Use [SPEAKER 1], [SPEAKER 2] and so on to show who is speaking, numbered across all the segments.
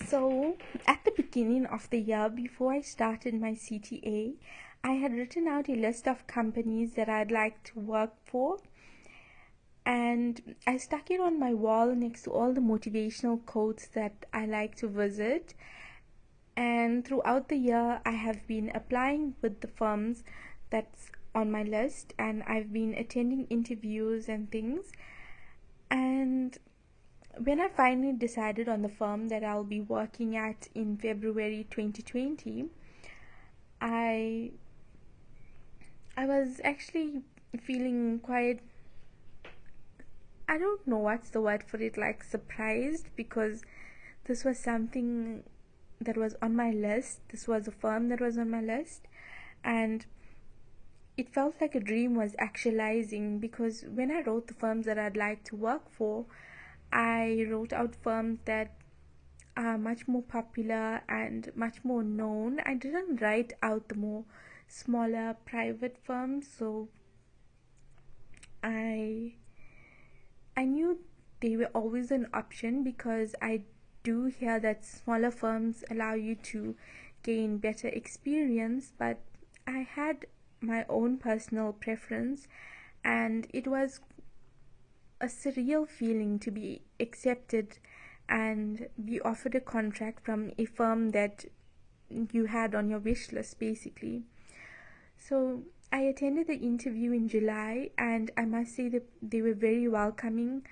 [SPEAKER 1] So, at the beginning of the year, before I started my CTA, I had written out a list of companies that I'd like to work for, and I stuck it on my wall next to all the motivational quotes that I like to visit. And throughout the year, I have been applying with the firms that's on my list, and I've been attending interviews and things. And when I finally decided on the firm that I'll be working at in February 2020, I I was actually feeling quite, I don't know what's the word for it, like surprised, because this was something that was on my list. This was a firm that was on my list, and it felt like a dream was actualizing, because when I wrote the firms that I'd like to work for, I wrote out firms that are much more popular and much more known. I didn't write out the more smaller private firms, so I I knew they were always an option, because I do hear that smaller firms allow you to gain better experience, but I had my own personal preference, and it was a surreal feeling to be accepted and be offered a contract from a firm that you had on your wish list, basically. So I attended the interview in July, and I must say that they were very welcoming.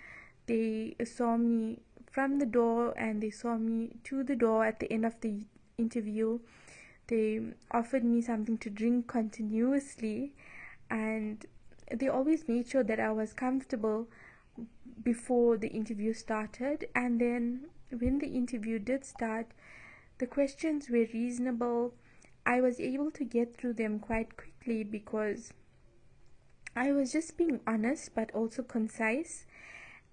[SPEAKER 1] They saw me from the door and they saw me to the door at the end of the interview. They offered me something to drink continuously, and they always made sure that I was comfortable before the interview started. And then when the interview did start, the questions were reasonable. I was able to get through them quite quickly, because I was just being honest but also concise,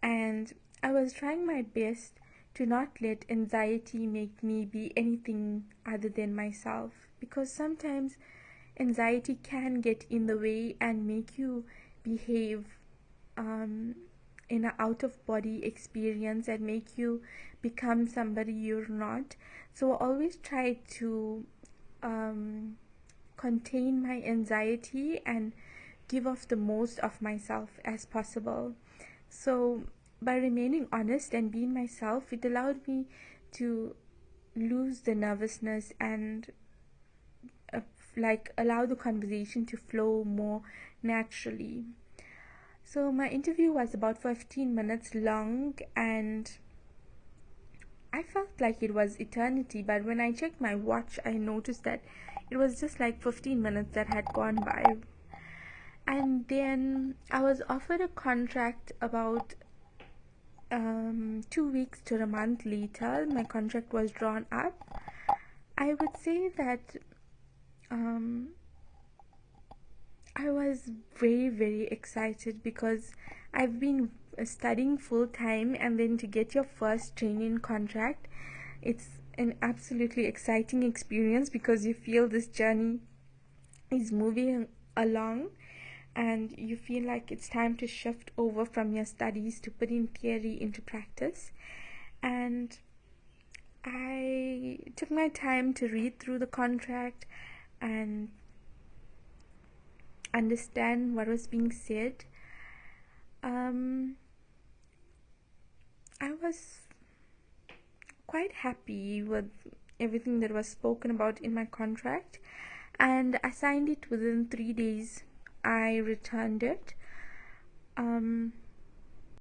[SPEAKER 1] and I was trying my best to not let anxiety make me be anything other than myself, because sometimes anxiety can get in the way and make you behave um, in an out of body experience and make you become somebody you're not. So I always try to um, contain my anxiety and give off the most of myself as possible. So by remaining honest and being myself, it allowed me to lose the nervousness and uh, allow the conversation to flow more naturally. So my interview was about 15 minutes long, and I felt like it was eternity, but when I checked my watch, I noticed that it was just like 15 minutes that had gone by. And then I was offered a contract about 2 weeks to a month later. My contract was drawn up. I would say that um, I was very, very excited, because I've been studying full time, and then to get your first training contract, it's an absolutely exciting experience, because you feel this journey is moving along, and you feel like it's time to shift over from your studies to putting theory into practice. And I took my time to read through the contract and understand what was being said. Um, I was quite happy with everything that was spoken about in my contract, and I signed it within 3 days. I returned it.